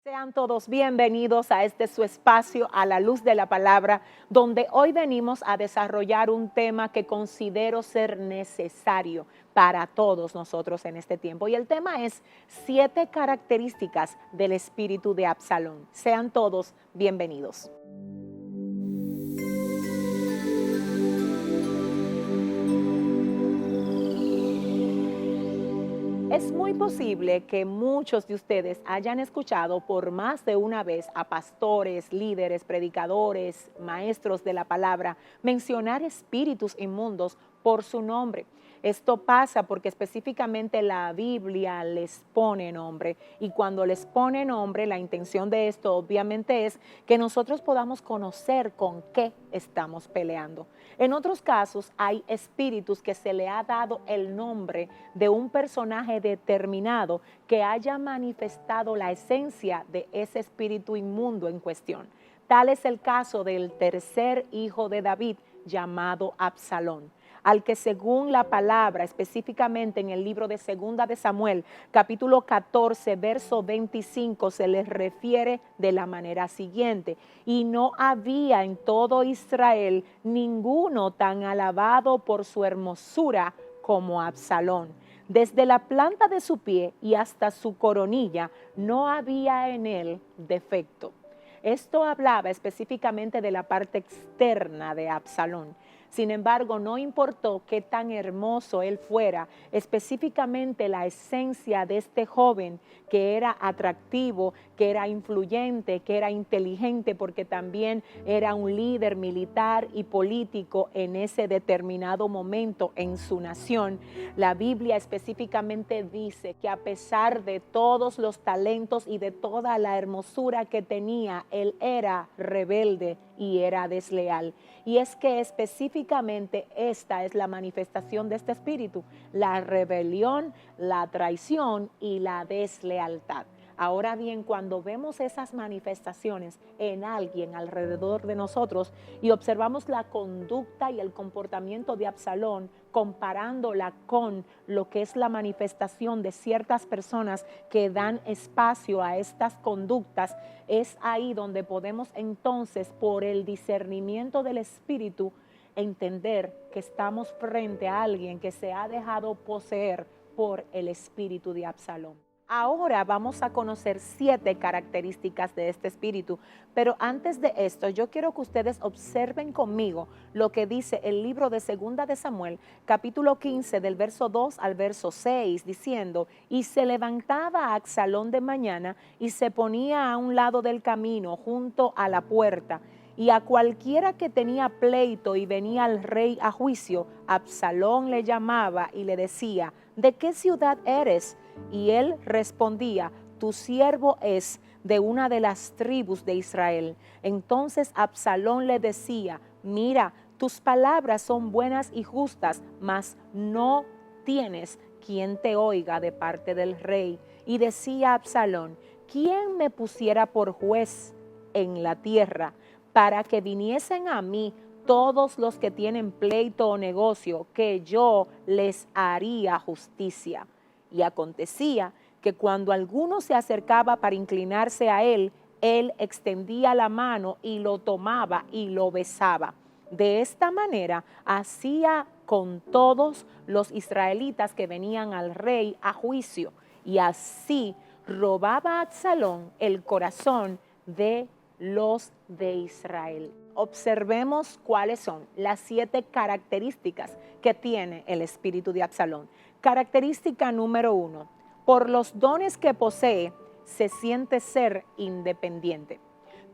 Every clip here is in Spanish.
Sean todos bienvenidos a este su espacio a la luz de la palabra, donde hoy venimos a desarrollar un tema que considero ser necesario para todos nosotros en este tiempo. Y el tema es 7 características del espíritu de Absalón. Sean todos bienvenidos. Es muy posible que muchos de ustedes hayan escuchado por más de una vez a pastores, líderes, predicadores, maestros de la palabra mencionar espíritus inmundos por su nombre. Esto pasa porque específicamente la Biblia les pone nombre, y cuando les pone nombre, la intención de esto obviamente es que nosotros podamos conocer con qué estamos peleando. En otros casos hay espíritus que se le ha dado el nombre de un personaje determinado que haya manifestado la esencia de ese espíritu inmundo en cuestión. Tal es el caso del tercer hijo de David, llamado Absalón, al que según la palabra, específicamente en el libro de Segunda de Samuel, capítulo 14, verso 25, se les refiere de la manera siguiente: y no había en todo Israel ninguno tan alabado por su hermosura como Absalón. Desde la planta de su pie y hasta su coronilla no había en él defecto. Esto hablaba específicamente de la parte externa de Absalón. Sin embargo, no importó qué tan hermoso él fuera, específicamente la esencia de este joven, que era atractivo, que era influyente, que era inteligente, porque también era un líder militar y político en ese determinado momento en su nación. La Biblia específicamente dice que a pesar de todos los talentos y de toda la hermosura que tenía, él era rebelde y era desleal. Y es que específicamente esta es la manifestación de este espíritu: la rebelión, la traición y la deslealtad. Ahora bien, cuando vemos esas manifestaciones en alguien alrededor de nosotros y observamos la conducta y el comportamiento de Absalón, comparándola con lo que es la manifestación de ciertas personas que dan espacio a estas conductas, es ahí donde podemos entonces, por el discernimiento del espíritu, entender que estamos frente a alguien que se ha dejado poseer por el espíritu de Absalón. Ahora vamos a conocer 7 características de este espíritu, pero antes de esto yo quiero que ustedes observen conmigo lo que dice el libro de Segunda de Samuel, capítulo 15, del verso 2 al verso 6, diciendo: y se levantaba Absalón de mañana y se ponía a un lado del camino junto a la puerta, y a cualquiera que tenía pleito y venía al rey a juicio, Absalón le llamaba y le decía: ¿de qué ciudad eres? Y él respondía: tu siervo es de una de las tribus de Israel. Entonces Absalón le decía: mira, tus palabras son buenas y justas, mas no tienes quien te oiga de parte del rey. Y decía Absalón: ¿quién me pusiera por juez en la tierra, para que viniesen a mí todos los que tienen pleito o negocio, que yo les haría justicia? Y acontecía que cuando alguno se acercaba para inclinarse a él, él extendía la mano y lo tomaba y lo besaba. De esta manera hacía con todos los israelitas que venían al rey a juicio, y así robaba a Absalón el corazón de los de Israel. Observemos cuáles son las 7 características que tiene el espíritu de Absalón. Característica número 1: por los dones que posee, se siente ser independiente.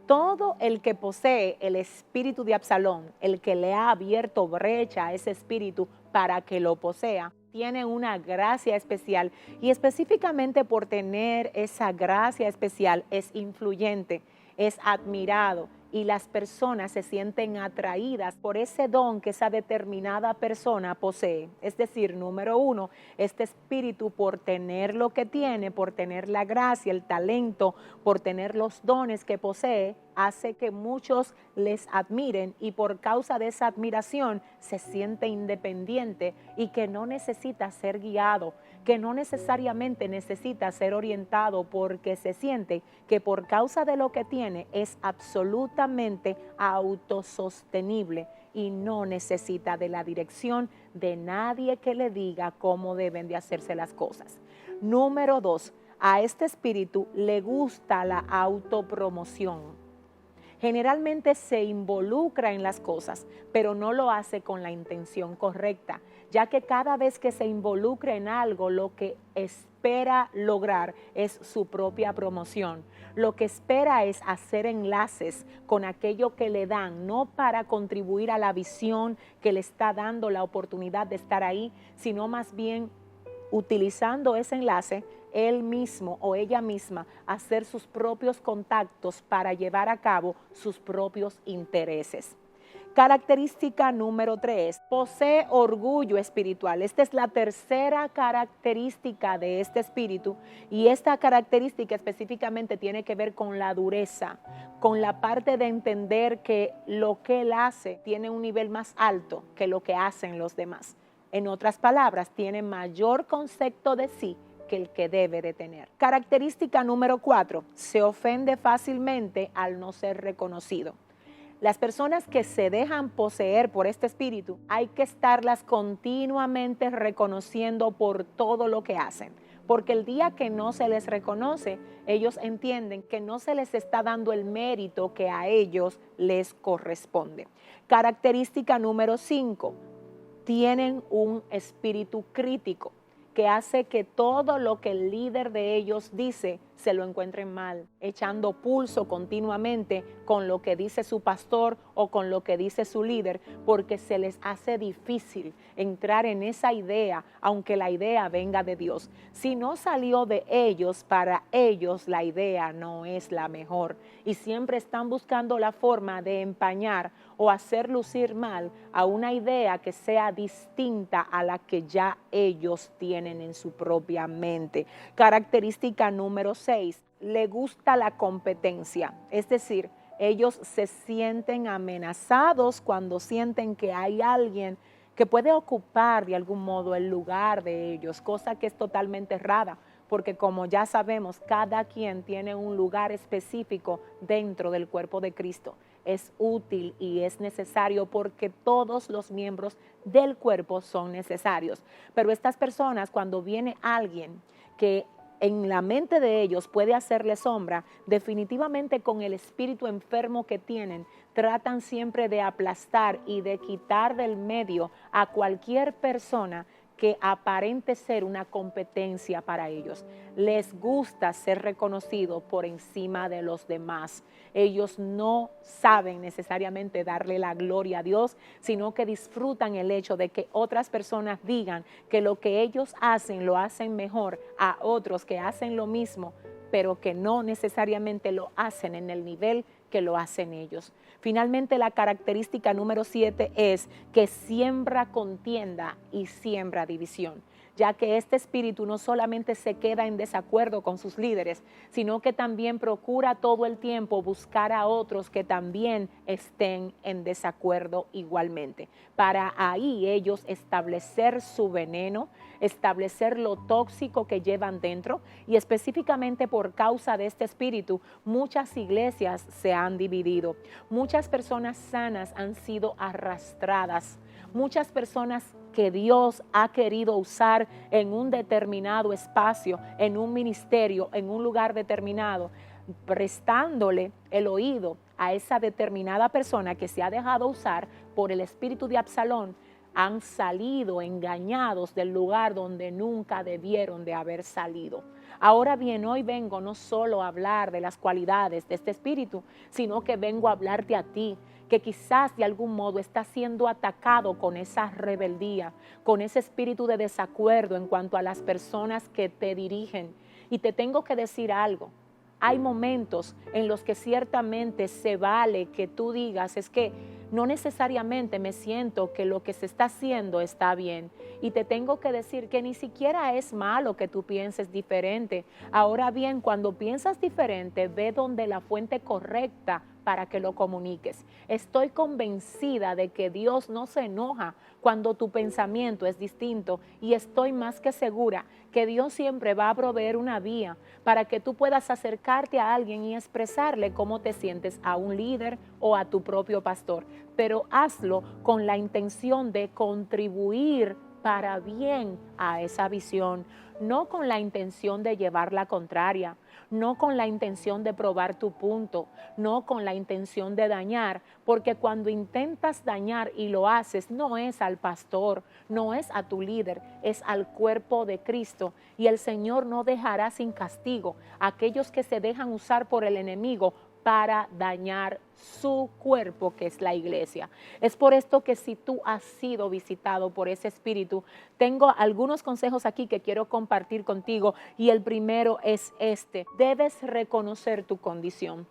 Todo el que posee el espíritu de Absalón, el que le ha abierto brecha a ese espíritu para que lo posea, tiene una gracia especial, y específicamente por tener esa gracia especial es influyente, es admirado, y las personas se sienten atraídas por ese don que esa determinada persona posee. Es decir, número uno, este espíritu, por tener lo que tiene, por tener la gracia, el talento, por tener los dones que posee, hace que muchos les admiren y por causa de esa admiración se siente independiente y que no necesita ser guiado, que no necesariamente necesita ser orientado, porque se siente que por causa de lo que tiene es absolutamente autosostenible y no necesita de la dirección de nadie que le diga cómo deben de hacerse las cosas. Número dos, a este espíritu le gusta la autopromoción. Generalmente se involucra en las cosas, pero no lo hace con la intención correcta, ya que cada vez que se involucra en algo, lo que espera lograr es su propia promoción. Lo que espera es hacer enlaces con aquello que le dan, no para contribuir a la visión que le está dando la oportunidad de estar ahí, sino más bien utilizando ese enlace, él mismo o ella misma hacer sus propios contactos para llevar a cabo sus propios intereses. Característica número 3, posee orgullo espiritual. Esta es la tercera característica de este espíritu y esta característica específicamente tiene que ver con la dureza, con la parte de entender que lo que él hace tiene un nivel más alto que lo que hacen los demás. En otras palabras, tiene mayor concepto de sí que el que debe de tener. Característica número 4, se ofende fácilmente al no ser reconocido. Las personas que se dejan poseer por este espíritu, hay que estarlas continuamente reconociendo por todo lo que hacen, porque el día que no se les reconoce, ellos entienden que no se les está dando el mérito que a ellos les corresponde. Característica número 5, tienen un espíritu crítico, que hace que todo lo que el líder de ellos dice se lo encuentren mal, echando pulso continuamente con lo que dice su pastor o con lo que dice su líder, porque se les hace difícil entrar en esa idea, aunque la idea venga de Dios. Si no salió de ellos, para ellos la idea no es la mejor y siempre están buscando la forma de empañar o hacer lucir mal a una idea que sea distinta a la que ya ellos tienen en su propia mente. Característica número 6, le gusta la competencia, es decir, ellos se sienten amenazados cuando sienten que hay alguien que puede ocupar de algún modo el lugar de ellos, cosa que es totalmente errada, porque como ya sabemos, cada quien tiene un lugar específico dentro del cuerpo de Cristo. Es útil y es necesario porque todos los miembros del cuerpo son necesarios. Pero estas personas, cuando viene alguien que en la mente de ellos puede hacerle sombra, definitivamente con el espíritu enfermo que tienen, tratan siempre de aplastar y de quitar del medio a cualquier persona que aparente ser una competencia para ellos. Les gusta ser reconocidos por encima de los demás. Ellos no saben necesariamente darle la gloria a Dios, sino que disfrutan el hecho de que otras personas digan que lo que ellos hacen lo hacen mejor a otros que hacen lo mismo, pero que no necesariamente lo hacen en el nivel que lo hacen ellos. Finalmente, la característica número 7 es que siembra contienda y siembra división, ya que este espíritu no solamente se queda en desacuerdo con sus líderes, sino que también procura todo el tiempo buscar a otros que también estén en desacuerdo igualmente, para ahí ellos establecer su veneno, establecer lo tóxico que llevan dentro, y específicamente por causa de este espíritu, muchas iglesias se han dividido, muchas personas sanas han sido arrastradas, muchas personas que Dios ha querido usar en un determinado espacio, en un ministerio, en un lugar determinado, prestándole el oído a esa determinada persona que se ha dejado usar por el espíritu de Absalón, han salido engañados del lugar donde nunca debieron de haber salido. Ahora bien, hoy vengo no solo a hablar de las cualidades de este espíritu, sino que vengo a hablarte a ti, que quizás de algún modo estás siendo atacado con esa rebeldía, con ese espíritu de desacuerdo en cuanto a las personas que te dirigen. Y te tengo que decir algo, Hay momentos en los que ciertamente se vale que tú digas, es que no necesariamente me siento que lo que se está haciendo está bien. Y te tengo que decir que ni siquiera es malo que tú pienses diferente. Ahora bien, cuando piensas diferente, ve donde la fuente correcta para que lo comuniques. Estoy convencida de que Dios no se enoja cuando tu pensamiento es distinto, y estoy más que segura que Dios siempre va a proveer una vía para que tú puedas acercarte a alguien y expresarle cómo te sientes a un líder o a tu propio pastor. Pero hazlo con la intención de contribuir para bien a esa visión, no con la intención de llevar la contraria, no con la intención de probar tu punto, no con la intención de dañar, porque cuando intentas dañar y lo haces, no es al pastor, no es a tu líder, es al cuerpo de Cristo. Y el Señor no dejará sin castigo a aquellos que se dejan usar por el enemigo para dañar su cuerpo, que es la iglesia. Es por esto que si tú has sido visitado por ese espíritu, tengo algunos consejos aquí que quiero compartir contigo, y el primero es este: debes reconocer tu condición.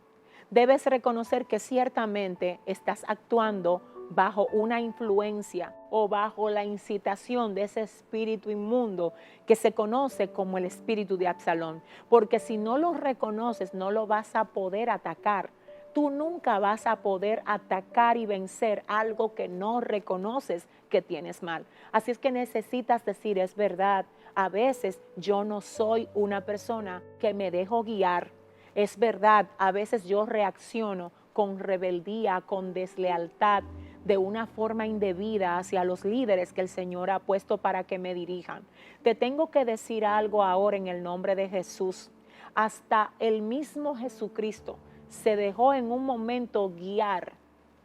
Debes reconocer que ciertamente estás actuando bajo una influencia o bajo la incitación de ese espíritu inmundo que se conoce como el espíritu de Absalón, porque si no lo reconoces no lo vas a poder atacar. Tú nunca vas a poder atacar y vencer algo que no reconoces que tienes mal. Así es que necesitas decir, es verdad, a veces yo no soy una persona que me dejo guiar. Es verdad, a veces yo reacciono con rebeldía, con deslealtad, de una forma indebida hacia los líderes que el Señor ha puesto para que me dirijan. Te tengo que decir algo ahora en el nombre de Jesús. Hasta el mismo Jesucristo se dejó en un momento guiar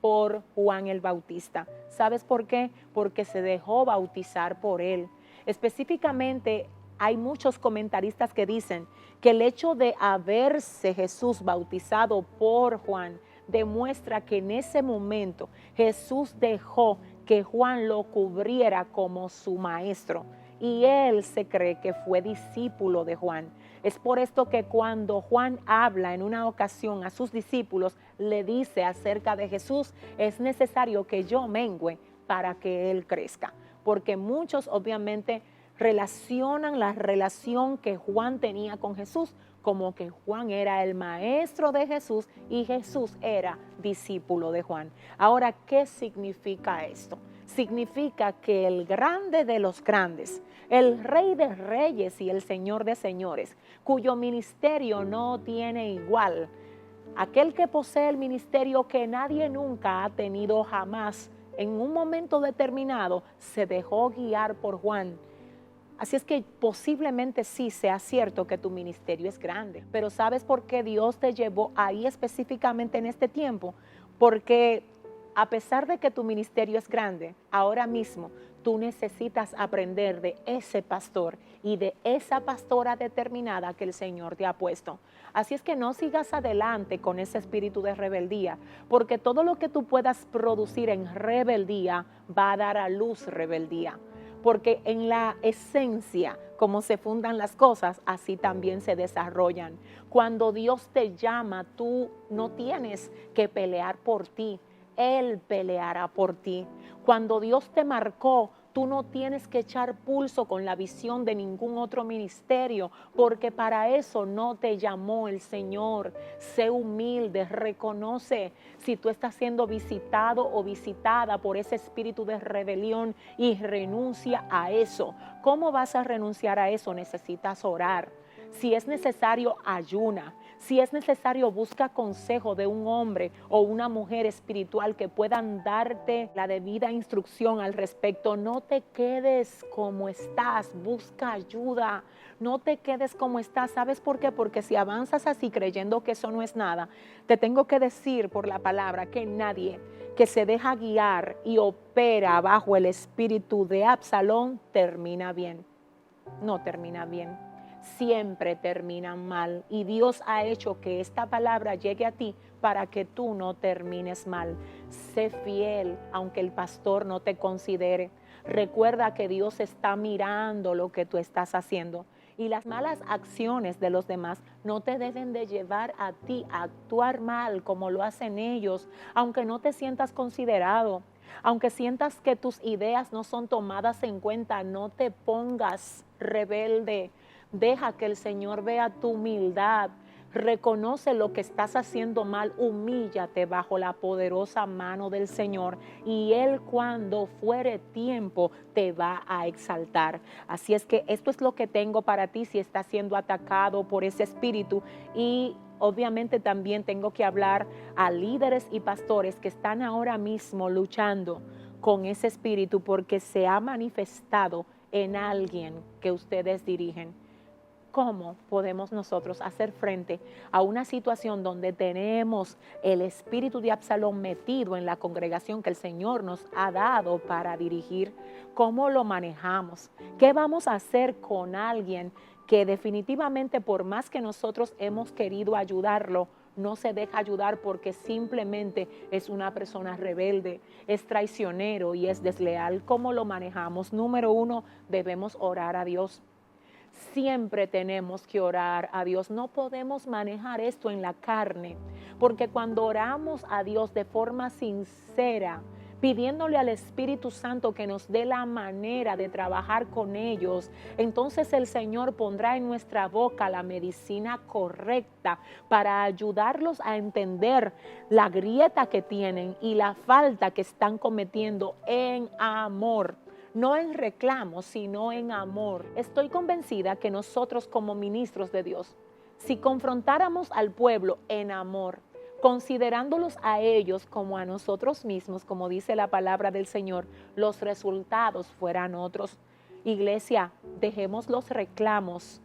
por Juan el Bautista. ¿Sabes por qué? Porque se dejó bautizar por él. Específicamente, hay muchos comentaristas que dicen que el hecho de haberse Jesús bautizado por Juan demuestra que en ese momento Jesús dejó que Juan lo cubriera como su maestro, y él se cree que fue discípulo de Juan. Es por esto que cuando Juan habla en una ocasión a sus discípulos, le dice acerca de Jesús, es necesario que yo mengüe para que él crezca, porque muchos obviamente relacionan la relación que Juan tenía con Jesús como que Juan era el maestro de Jesús y Jesús era discípulo de Juan. Ahora, ¿qué significa esto? Significa que el grande de los grandes, el rey de reyes y el señor de señores, cuyo ministerio no tiene igual, aquel que posee el ministerio que nadie nunca ha tenido jamás, en un momento determinado se dejó guiar por Juan. Así es que posiblemente sí sea cierto que tu ministerio es grande, pero ¿sabes por qué Dios te llevó ahí específicamente en este tiempo? Porque a pesar de que tu ministerio es grande, ahora mismo tú necesitas aprender de ese pastor y de esa pastora determinada que el Señor te ha puesto. Así es que no sigas adelante con ese espíritu de rebeldía, porque todo lo que tú puedas producir en rebeldía va a dar a luz rebeldía. Porque en la esencia, como se fundan las cosas, así también se desarrollan. Cuando Dios te llama, tú no tienes que pelear por ti, Él peleará por ti. Cuando Dios te marcó, tú no tienes que echar pulso con la visión de ningún otro ministerio, porque para eso no te llamó el Señor. Sé humilde, reconoce si tú estás siendo visitado o visitada por ese espíritu de rebelión y renuncia a eso. ¿Cómo vas a renunciar a eso? Necesitas orar. Si es necesario, ayuna. Si es necesario, busca consejo de un hombre o una mujer espiritual que puedan darte la debida instrucción al respecto. No te quedes como estás, busca ayuda. No te quedes como estás. ¿Sabes por qué? Porque si avanzas así creyendo que eso no es nada, te tengo que decir por la palabra que nadie que se deja guiar y opera bajo el espíritu de Absalón termina bien. No termina bien. Siempre terminan mal, y Dios ha hecho que esta palabra llegue a ti para que tú no termines mal. Sé fiel aunque el pastor no te considere. Recuerda que Dios está mirando lo que tú estás haciendo Y las malas acciones de los demás no te deben de llevar a ti a actuar mal como lo hacen ellos, aunque no te sientas considerado, aunque sientas que tus ideas no son tomadas en cuenta. No te pongas rebelde. Deja que el Señor vea tu humildad. Reconoce lo que estás haciendo mal, humíllate bajo la poderosa mano del Señor y Él, cuando fuere tiempo, te va a exaltar. Así es que esto es lo que tengo para ti si estás siendo atacado por ese espíritu. Y obviamente también tengo que hablar a líderes y pastores que están ahora mismo luchando con ese espíritu porque se ha manifestado en alguien que ustedes dirigen. ¿Cómo podemos nosotros hacer frente a una situación donde tenemos el espíritu de Absalón metido en la congregación que el Señor nos ha dado para dirigir? ¿Cómo lo manejamos? ¿Qué vamos a hacer con alguien que definitivamente, por más que nosotros hemos querido ayudarlo, no se deja ayudar porque simplemente es una persona rebelde, es traicionero y es desleal? ¿Cómo lo manejamos? Número uno, debemos orar a Dios. Siempre tenemos que orar a Dios. No podemos manejar esto en la carne, porque cuando oramos a Dios de forma sincera, pidiéndole al Espíritu Santo que nos dé la manera de trabajar con ellos, entonces el Señor pondrá en nuestra boca la medicina correcta para ayudarlos a entender la grieta que tienen y la falta que están cometiendo en amor. No en reclamo, sino en amor. Estoy convencida que nosotros como ministros de Dios, si confrontáramos al pueblo en amor, considerándolos a ellos como a nosotros mismos, como dice la palabra del Señor, los resultados fueran otros. Iglesia, dejemos los reclamos.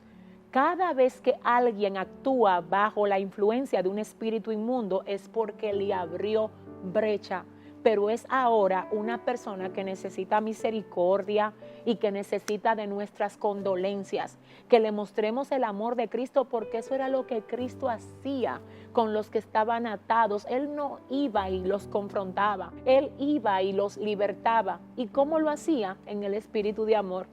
Cada vez que alguien actúa bajo la influencia de un espíritu inmundo es porque le abrió brecha. Pero es ahora una persona que necesita misericordia y que necesita de nuestras condolencias, que le mostremos el amor de Cristo, porque eso era lo que Cristo hacía con los que estaban atados. Él no iba y los confrontaba, Él iba y los libertaba. ¿Y cómo lo hacía? En el espíritu de amor,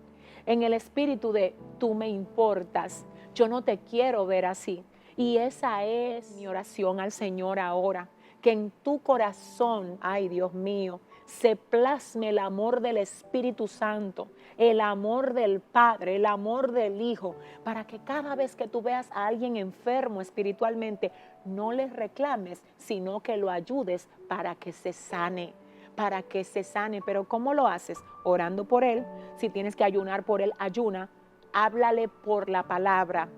en el espíritu de tú me importas, yo no te quiero ver así. Y esa es mi oración al Señor ahora. Que en tu corazón, ay Dios mío, se plasme el amor del Espíritu Santo, el amor del Padre, el amor del Hijo, para que cada vez que tú veas a alguien enfermo espiritualmente, no le reclames, sino que lo ayudes para que se sane. Para que se sane. Pero ¿cómo lo haces? Orando por él. Si tienes que ayunar por él, ayuna. Háblale por la palabra.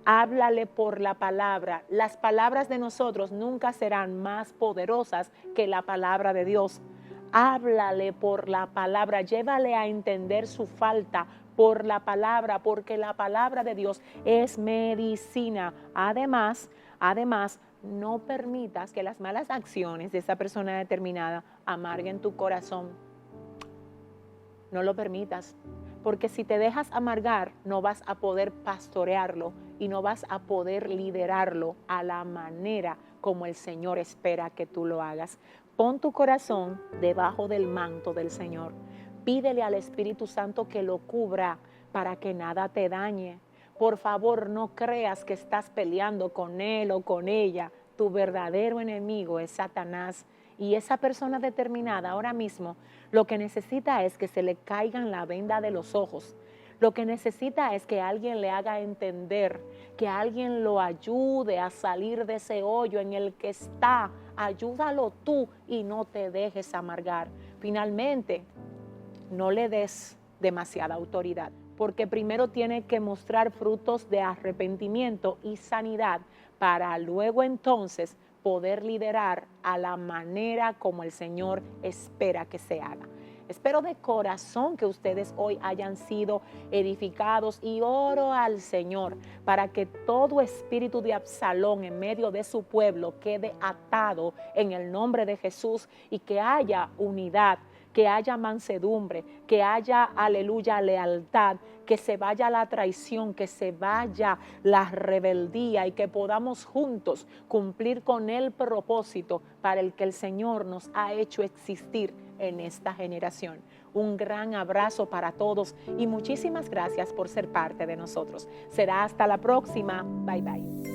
Háblale por la palabra. Las palabras de nosotros nunca serán más poderosas que la palabra de Dios. Háblale por la palabra. Llévale a entender su falta por la palabra, porque la palabra de Dios es medicina. Además, no permitas que las malas acciones de esa persona determinada amarguen tu corazón. No lo permitas. Porque si te dejas amargar, no vas a poder pastorearlo y no vas a poder liderarlo a la manera como el Señor espera que tú lo hagas. Pon tu corazón debajo del manto del Señor. Pídele al Espíritu Santo que lo cubra para que nada te dañe. Por favor, no creas que estás peleando con él o con ella. Tu verdadero enemigo es Satanás. Y esa persona determinada ahora mismo lo que necesita es que se le caigan la venda de los ojos. Lo que necesita es que alguien le haga entender, que alguien lo ayude a salir de ese hoyo en el que está. Ayúdalo tú y no te dejes amargar. Finalmente, no le des demasiada autoridad, porque primero tiene que mostrar frutos de arrepentimiento y sanidad para luego entonces poder liderar a la manera como el Señor espera que se haga. Espero de corazón que ustedes hoy hayan sido edificados y oro al Señor para que todo espíritu de Absalón en medio de su pueblo quede atado en el nombre de Jesús y que haya unidad, que haya mansedumbre, que haya, aleluya, lealtad, que se vaya la traición, que se vaya la rebeldía y que podamos juntos cumplir con el propósito para el que el Señor nos ha hecho existir en esta generación. Un gran abrazo para todos y muchísimas gracias por ser parte de nosotros. Será hasta la próxima. Bye bye.